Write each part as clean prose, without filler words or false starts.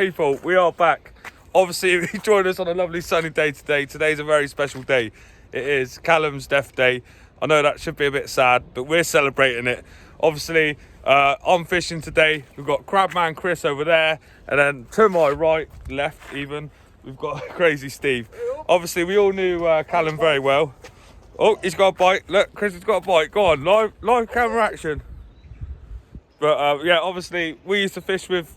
people, we are back. Obviously, you joined us on a lovely sunny day today. Today's a very special day. It is Callum's death day. I know that should be a bit sad, but we're celebrating it. Obviously, I'm fishing today. We've got Crabman Chris over there, and then to my right, left even, we've got Crazy Steve. Obviously, we all knew Callum very well. Oh, he's got a bite. Look, Chris has got a bite. Go on, live camera action. But yeah, obviously, we used to fish with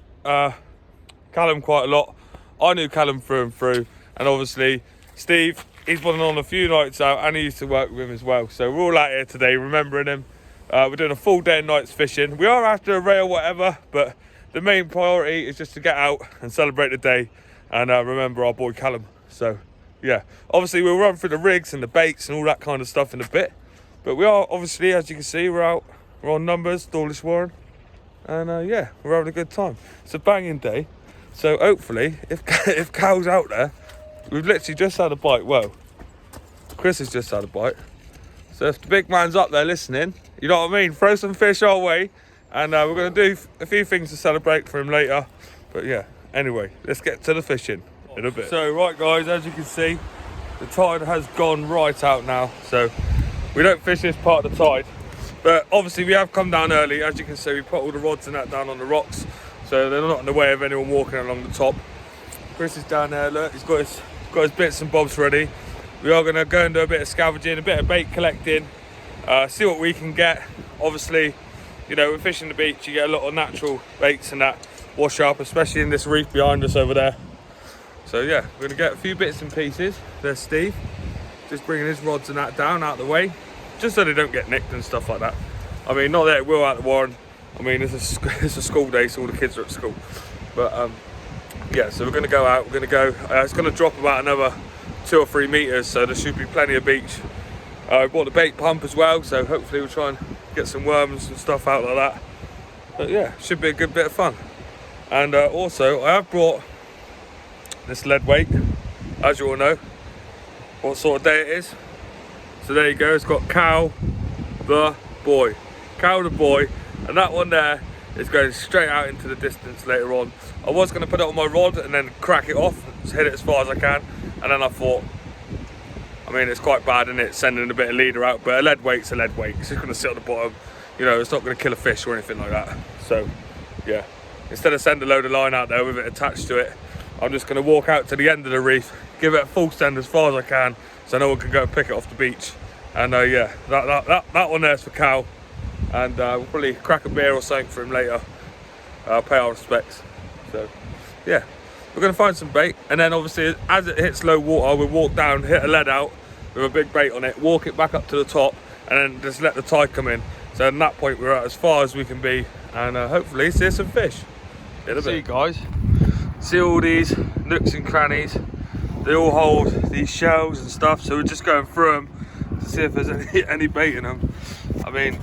Callum quite a lot. I knew Callum through and through, and obviously Steve, he's been on a few nights out, and he used to work with him as well. So we're all out here today remembering him. We're doing a full day and nights fishing. We are after a ray or whatever, but the main priority is just to get out and celebrate the day and remember our boy Callum. So yeah, obviously we'll run through the rigs and the baits and all that kind of stuff in a bit, but we are obviously, as you can see, we're on numbers, Dawlish Warren. And yeah, we're having a good time. It's a banging day. So hopefully, if Cal's out there, we've literally just had a bite. Well, Chris has just had a bite. So if the big man's up there listening, you know what I mean? Throw some fish our way. And we're going to do a few things to celebrate for him later. But yeah, anyway, let's get to the fishing in a bit. So right guys, as you can see, the tide has gone right out now. So we don't fish this part of the tide. But obviously we have come down early. As you can see, we put all the rods and that down on the rocks, so they're not in the way of anyone walking along the top. Chris is down there, look, he's got his bits and bobs ready. We are gonna go and do a bit of scavenging, a bit of bait collecting, see what we can get. Obviously, you know, we're fishing the beach, you get a lot of natural baits and that wash up, especially in this reef behind us over there. So yeah, we're gonna get a few bits and pieces. There's Steve, just bringing his rods and that down out of the way, just so they don't get nicked and stuff like that. I mean, not that it will out the Warren. I mean, it's a school day, so all the kids are at school. But yeah, so we're going to go out. We're going to go. It's going to drop about another 2 or 3 meters, so there should be plenty of beach. I bought the bait pump as well, so hopefully we'll try and get some worms and stuff out like that. But yeah, should be a good bit of fun. And also, I have brought this lead weight, as you all know, what sort of day it is. So there you go, it's got Cal the boy, and that one there is going straight out into the distance later on. I was going to put it on my rod and then crack it off, just hit it as far as I can, and then I thought, I mean, it's quite bad, isn't it, sending a bit of leader out, but a lead weight's a lead weight. It's just going to sit on the bottom, you know, it's not going to kill a fish or anything like that. So yeah, instead of sending a load of line out there with it attached to it, I'm just going to walk out to the end of the reef, give it a full send as far as I can, so no one can go and pick it off the beach. And yeah, that one there's for Cal, and we'll probably crack a beer or something for him later, pay our respects. So yeah, we're going to find some bait, and then obviously as it hits low water, we'll walk down, hit a lead out with a big bait on it, walk it back up to the top, and then just let the tide come in. So at that point we're at as far as we can be, and hopefully see some fish in a bit. See guys, see all these nooks and crannies, they all hold these shells and stuff, so we're just going through them to see if there's any bait in them. I mean,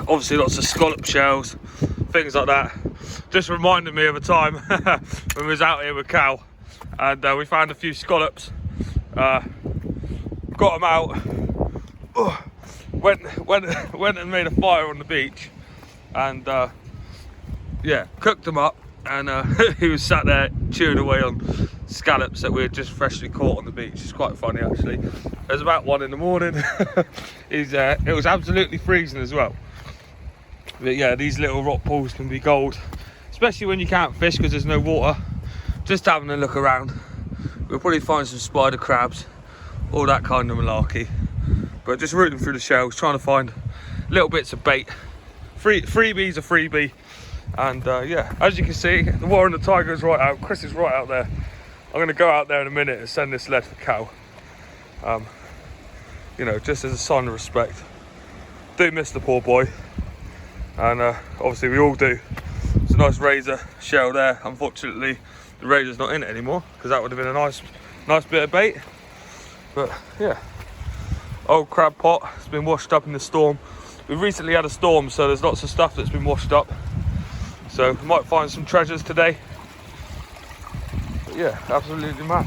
obviously lots of scallop shells, things like that. Just reminded me of a time when we was out here with Cal, and we found a few scallops. Got them out, went and made a fire on the beach, and yeah, cooked them up, and he was sat there chewing away on scallops that we had just freshly caught on the beach. It's quite funny actually. It was about 1 in the morning. It was absolutely freezing as well. But yeah, these little rock pools can be gold, especially when you can't fish because there's no water. Just having a look around, we'll probably find some spider crabs, all that kind of malarkey. But just rooting through the shells, trying to find little bits of bait. Freebie's a freebie. And yeah, as you can see, the Warren the Tiger is right out. Chris is right out there. I'm going to go out there in a minute and send this lead for Cal. You know, just as a sign of respect. Do miss the poor boy. And obviously we all do. It's a nice razor shell there. Unfortunately, the razor's not in it anymore, because that would have been a nice bit of bait. But yeah, old crab pot has been washed up in the storm. We've recently had a storm, so there's lots of stuff that's been washed up. So we might find some treasures today. But yeah, absolutely mad.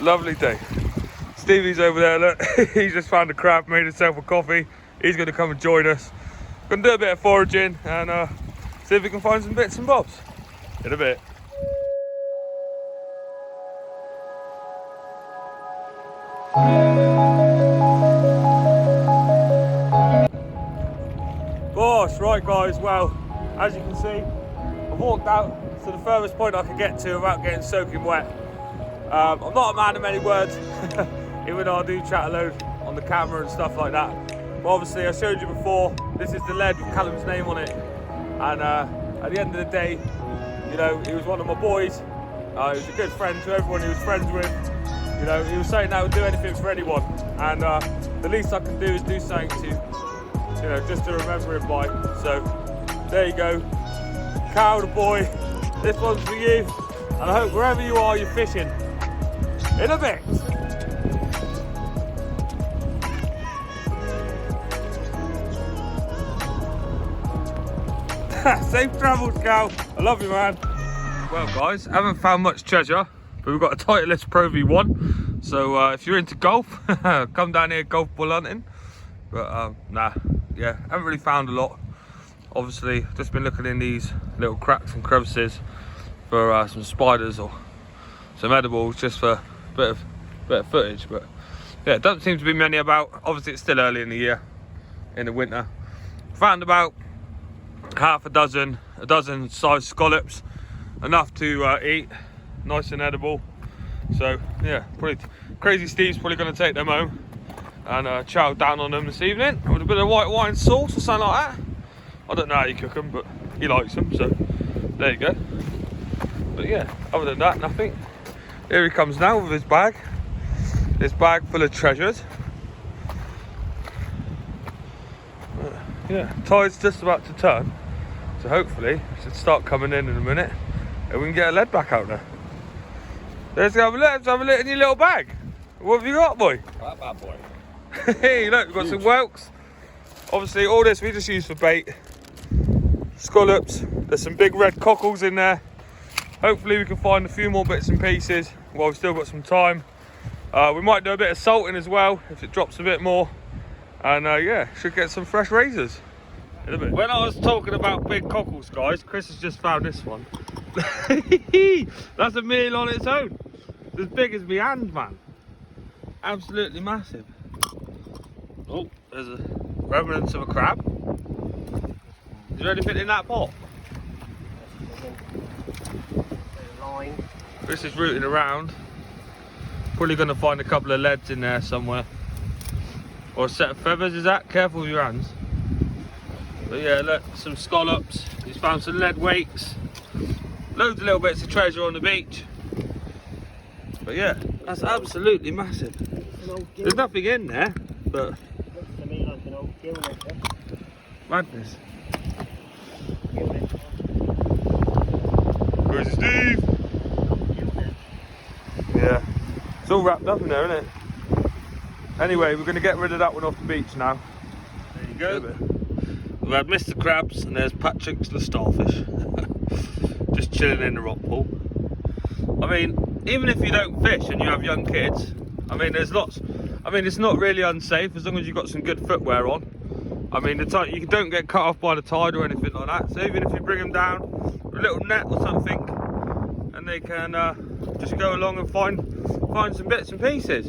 Lovely day. Stevie's over there, look. He's just found a crab, made himself a coffee. He's going to come and join us. Gonna do a bit of foraging and see if we can find some bits and bobs in a bit. Gosh, right guys, well, as you can see, I've walked out to the furthest point I could get to without getting soaking wet. I'm not a man of many words, even though I do chat a load on the camera and stuff like that. But obviously I showed you before, this is the lead with Callum's name on it. And at the end of the day, you know, he was one of my boys. He was a good friend to everyone he was friends with. You know, he was saying that would do anything for anyone. And the least I can do is do something to, you know, just to remember him by. So there you go, Cal the boy, this one's for you. And I hope wherever you are, you're fishing. In a bit. Safe travels, Cal. I love you, man. Well, guys, I haven't found much treasure, but we've got a Titleist Pro V1. So if you're into golf, come down here golf ball hunting. But nah, yeah, haven't really found a lot. Obviously, just been looking in these little cracks and crevices for some spiders or some edibles, just for a bit of footage. But yeah, doesn't seem to be many about. Obviously, it's still early in the year, in the winter. Found about half a dozen size scallops, enough to eat, nice and edible. So yeah, probably Crazy Steve's probably going to take them home and chow down on them this evening with a bit of white wine sauce or something like that. I don't know how you cook them, but he likes them, so there you go. But yeah, other than that, nothing. Here he comes now with his bag. This bag full of treasures. Yeah, tide's just about to turn, so hopefully it should start coming in a minute and we can get a lead back out there. Let's have a look in your little bag. What have you got, boy? That bad boy. Hey, look, we've got some whelks. Obviously, all this we just use for bait. Scallops. There's some big red cockles in there. Hopefully we can find a few more bits and pieces while we've still got some time. We might do a bit of salting as well if it drops a bit more. And yeah, should get some fresh razors in a bit. When I was talking about big cockles, guys, Chris has just found this one. That's a meal on its own. It's as big as my hand, man. Absolutely massive. Oh, there's a remnants of a crab. Is there anything in that pot? Chris is rooting around. Probably going to find a couple of leads in there somewhere. Or a set of feathers, is that? Careful with your hands. But yeah, look, some scallops. He's found some lead weights. Loads of little bits of treasure on the beach. But yeah, that's absolutely massive. There's nothing in there, but... Looks to me like an old gill nectar. Madness. Where's Steve? Yeah. It's all wrapped up in there, isn't it? Anyway, we're going to get rid of that one off the beach now. There you go. We've had Mr. Krabs and there's Patrick's the starfish. Just chilling in the rock pool. I mean, even if you don't fish and you have young kids, I mean, there's lots. I mean, it's not really unsafe as long as you've got some good footwear on. I mean, you don't get cut off by the tide or anything like that. So even if you bring them down with a little net or something, and they can just go along and find some bits and pieces.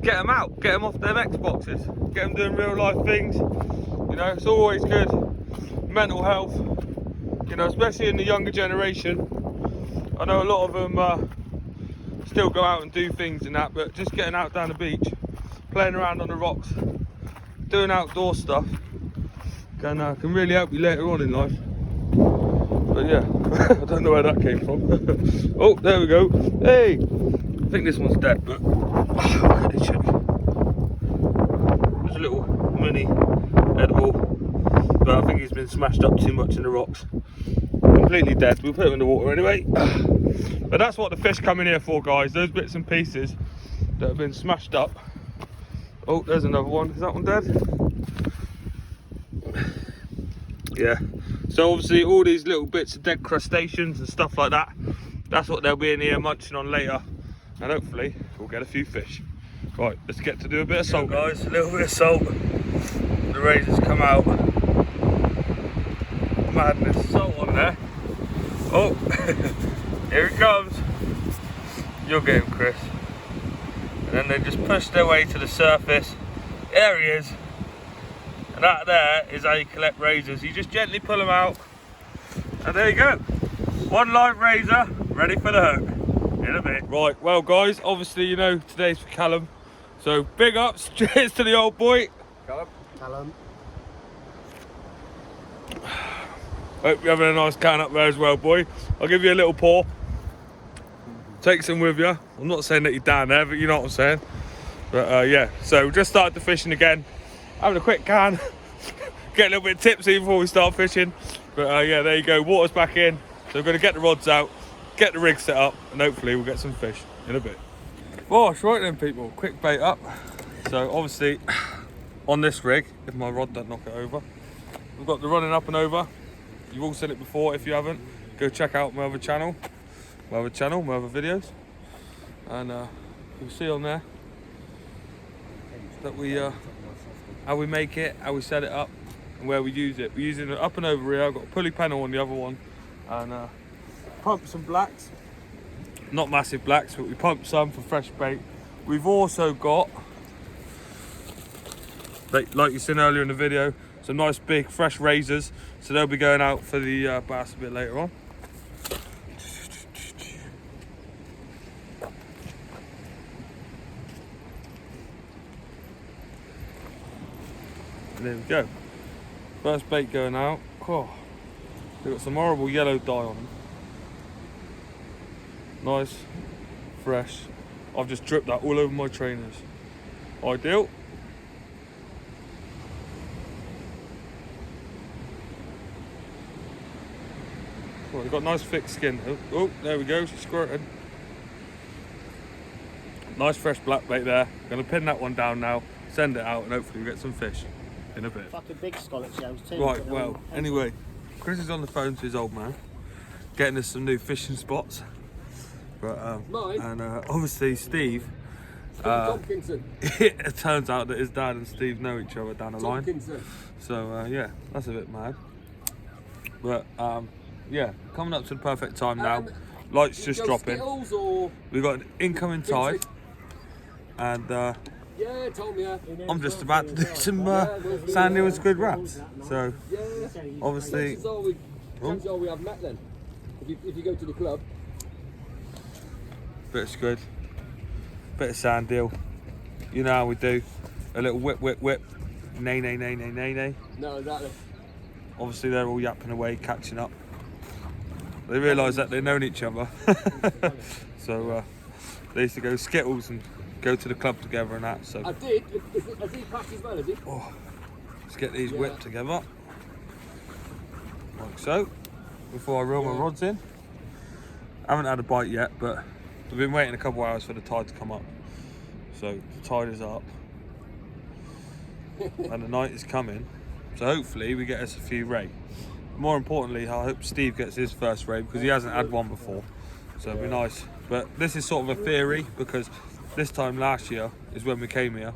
Get them out, get them off their Xboxes, get them doing real life things. You know, it's always good. Mental health, you know, especially in the younger generation. I know a lot of them still go out and do things and that, but just getting out down the beach, playing around on the rocks, doing outdoor stuff can really help you later on in life. But yeah, I don't know where that came from. Oh, there we go. Hey, I think this one's dead, but there's a little mini edible, but I think he's been smashed up too much in the rocks. Completely dead. We'll put him in the water anyway. But that's what the fish come in here for, guys. Those bits and pieces that have been smashed up. Oh, there's another one. Is that one dead? Yeah. So obviously all these little bits of dead crustaceans and stuff like that, that's what they'll be in here munching on later. And hopefully we'll get a few fish. Right, let's get to do a bit of salt, guys. A little bit of salt. The razors come out. Madness, salt on there. Oh, here it comes. You'll get him, Chris. and then they just push their way to the surface. There he is. And that there is how you collect razors. You just gently pull them out, and there you go. One live razor, ready for the hook in a bit. Right, well guys, obviously you know today's for Callum. So big ups, cheers to the old boy. Callum. Hope you're having a nice can up there as well, boy. I'll give you a little pour. Take some with you. I'm not saying that you're down there, but you know what I'm saying. But yeah, so we just started the fishing again. Having a quick can. Get a little bit tipsy before we start fishing. But yeah, there you go. Water's back in. So we're going to get the rods out, get the rig set up, and hopefully we'll get some fish in a bit. Oh, right then, people. Quick bait up. So obviously, on this rig, if my rod don't knock it over, we've got the running up and over. You've all seen it before. If you haven't, go check out my other channel, my other videos, and you'll see on there that we how we make it, how we set it up, and where we use it. We're using it up and over here. I've got a pulley panel on the other one, and pump some blacks, not massive blacks, but we pump some for fresh bait. We've also got, like you've seen earlier in the video, some nice big fresh razors, so they'll be going out for the bass a bit later on. And there we go. First bait going out. Oh, they've got some horrible yellow dye on them. Nice, fresh. I've just dripped that all over my trainers. Ideal. Well, they've got nice thick skin. Oh, there we go, she's squirting. Nice fresh black bait there. Gonna pin that one down now, send it out, and hopefully we'll get some fish in a bit. Fucking big scallop shells too. Right, well, anyway, Chris is on the phone to his old man, getting us some new fishing spots. But and obviously Steve, it turns out that his dad and Steve know each other down the line. So yeah, that's a bit mad. But yeah, coming up to the perfect time now. Lights just dropping. We've got an incoming tide, and yeah, told me. I'm just about to do some sandy and squid wraps. So obviously, chances are we have met then. If you go to the club. Bit of squid, bit of sand deal. You know how we do. A little whip, whip, whip. Nay, nay, nay, nay, nay, nay. No, exactly. Obviously they're all yapping away, catching up. They realise that they've known each other. So they used to go skittles and go to the club together and that. So I did. Has he passed as well, has he? oh, let's get these whipped together. Like so. Before I reel my rods in. I haven't had a bite yet, but we've been waiting a couple of hours for the tide to come up. So the tide is up. And the night is coming. So hopefully we get us a few ray. More importantly, I hope Steve gets his first ray because he hasn't had one before. So it'd be nice. But this is sort of a theory because this time last year is when we came here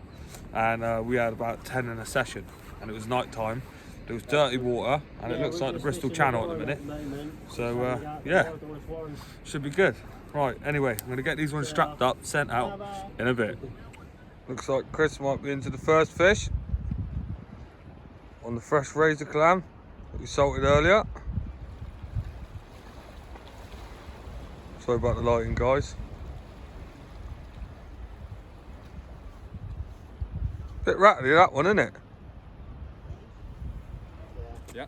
and we had about 10 in a session and it was night time. There was dirty water and it looks like the Bristol Channel at the minute. So yeah, should be good. Right, anyway, I'm going to get these ones strapped up, sent out in a bit. Looks like Chris might be into the first fish on the fresh razor clam that we salted earlier. Sorry about the lighting, guys. Bit rattly that one, isn't it? Yeah.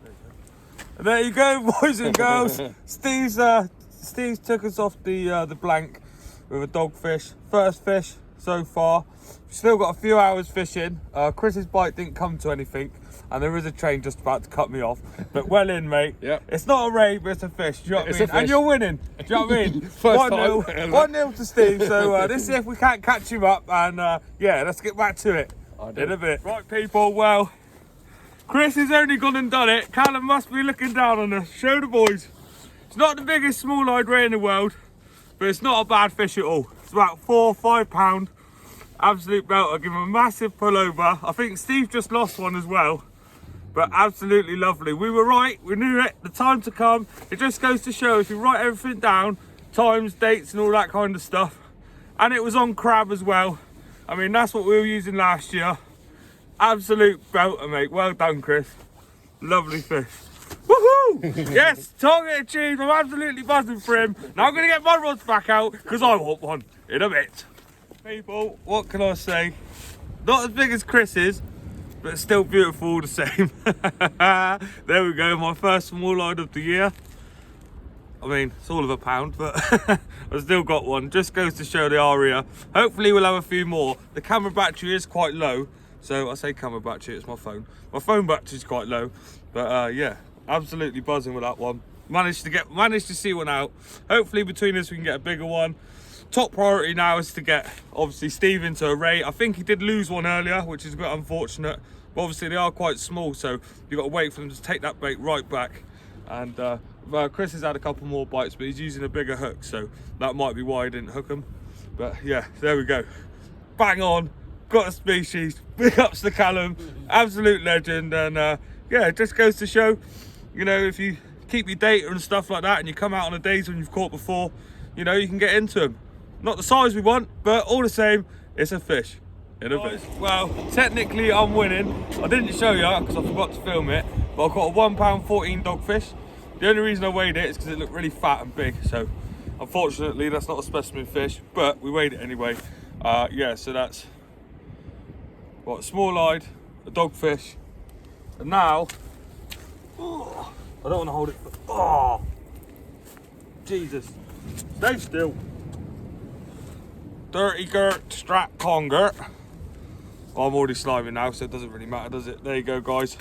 And there you go, boys and girls. Steve's took us off the blank with a dogfish. First fish so far. Still got a few hours fishing. Chris's bite didn't come to anything, and there is a train just about to cut me off. But well in, mate. Yep. It's not a ray, but it's a fish. Do you know what I mean? And you're winning. Do you know what I mean? 1-0 to Steve. So let's see if we can't catch him up. And yeah, let's get back to it in a bit. Right, people. Well, Chris has only gone and done it. Callum must be looking down on us. Show the boys. It's not the biggest small-eyed ray in the world, but it's not a bad fish at all. It's about 4 or 5 pound. Absolute belter. Give him a massive pull over. I think Steve just lost one as well, but absolutely lovely. We were right. We knew it. The time to come. It just goes to show if you write everything down, times, dates, and all that kind of stuff. And it was on crab as well. I mean, that's what we were using last year. Absolute belter, mate. Well done, Chris. Lovely fish. Woohoo! Yes, target achieved. I'm absolutely buzzing for him. Now I'm going to get my rods back out because I want one in a bit. People, what can I say? Not as big as Chris's, but still beautiful all the same. There we go, my first small line of the year. I mean, it's all of a pound, but I've still got one. Just goes to show the area. Hopefully we'll have a few more. The camera battery is quite low. So I say camera battery, it's my phone. My phone battery's quite low. But yeah, absolutely buzzing with that one. Managed to see one out. Hopefully between us we can get a bigger one. Top priority now is to get, obviously, Steve into a rate. I think he did lose one earlier, which is a bit unfortunate. But obviously they are quite small, so you've got to wait for them to take that bait right back. And Chris has had a couple more bites, but he's using a bigger hook, so that might be why I didn't hook him. But yeah, there we go. Bang on, got a species. Big ups to Callum, absolute legend. And yeah, it just goes to show, you know, if you keep your data and stuff like that and you come out on the days when you've caught before, you know, you can get into them. Not the size we want, but all the same, it's a fish in a bit. Well, technically I'm winning. I didn't show you because I forgot to film it, but I caught a £1.14 dogfish. The only reason I weighed it is because it looked really fat and big, so unfortunately that's not a specimen fish, but we weighed it anyway. Yeah, so that's what, small-eyed, a dogfish, and now, oh, I don't want to hold it, oh, Jesus, stay still. Dirty Gert Strat Conger. Well, I'm already slimy now, so it doesn't really matter, does it? There you go, guys.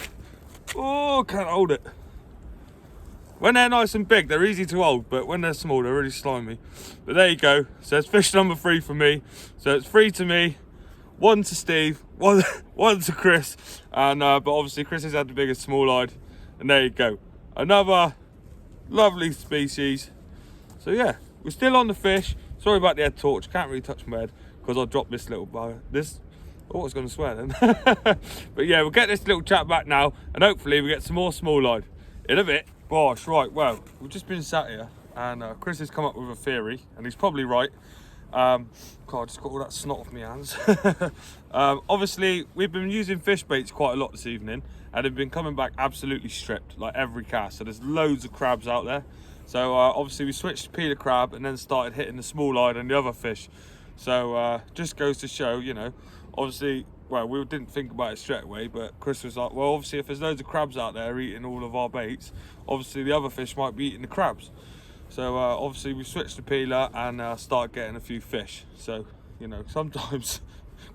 Oh, can't hold it. When they're nice and big, they're easy to hold, but when they're small, they're really slimy. But there you go. So it's fish number 3 for me. So it's 3 to me, 1 to Steve, one to Chris, and but obviously Chris has had the biggest small-eyed. And there you go. Another lovely species. So yeah, we're still on the fish. Sorry about the head torch, can't really touch my head because I dropped this little bar. Oh, I was going to swear then. But yeah, we'll get this little chat back now and hopefully we get some more small-eyed in a bit. Gosh, right, well, we've just been sat here and Chris has come up with a theory and he's probably right. God, I just got all that snot off my hands. Obviously, we've been using fish baits quite a lot this evening and they've been coming back absolutely stripped, like every cast. So there's loads of crabs out there. So obviously we switched to peeler crab and then started hitting the small-eyed and the other fish. So just goes to show, you know, obviously, well, we didn't think about it straight away, but Chris was like, well, obviously if there's loads of crabs out there eating all of our baits, obviously the other fish might be eating the crabs. So obviously we switched to peeler and started getting a few fish. So, you know, sometimes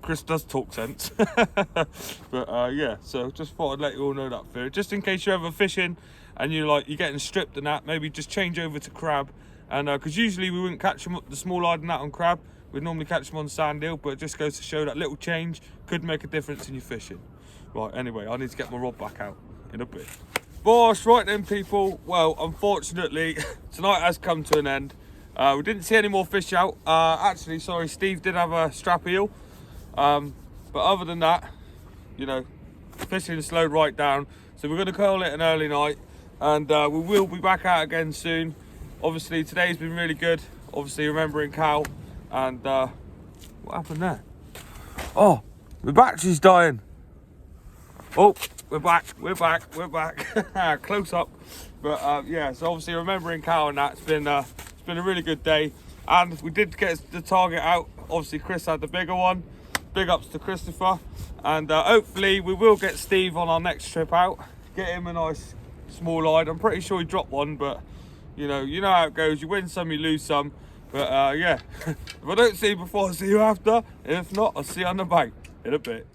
Chris does talk sense. But yeah, so just thought I'd let you all know that theory. Just in case you're ever fishing and you're getting stripped and that, maybe just change over to crab. And because usually we wouldn't catch them, the small-eyed and that on crab. We'd normally catch them on sand eel, but it just goes to show that little change could make a difference in your fishing. Right, anyway, I need to get my rod back out in a bit. Bosh, right then, people. Well, unfortunately, tonight has come to an end. We didn't see any more fish out. Actually, sorry, Steve did have a strap eel. But other than that, you know, fishing slowed right down. So we're going to call it an early night. And we will be back out again soon. Obviously, today's been really good. Obviously, remembering Cal. And what happened there? Oh, the battery's dying. Oh, we're back. Close up. But yeah, so obviously remembering Cal and that, it's been a really good day. And we did get the target out. Obviously Chris had the bigger one. Big ups to Christopher. And hopefully we will get Steve on our next trip out. Get him a nice small-eyed. I'm pretty sure he dropped one, but you know how it goes. You win some, you lose some. But yeah, if I don't see you before, I'll see you after. If not, I'll see you on the bank in a bit.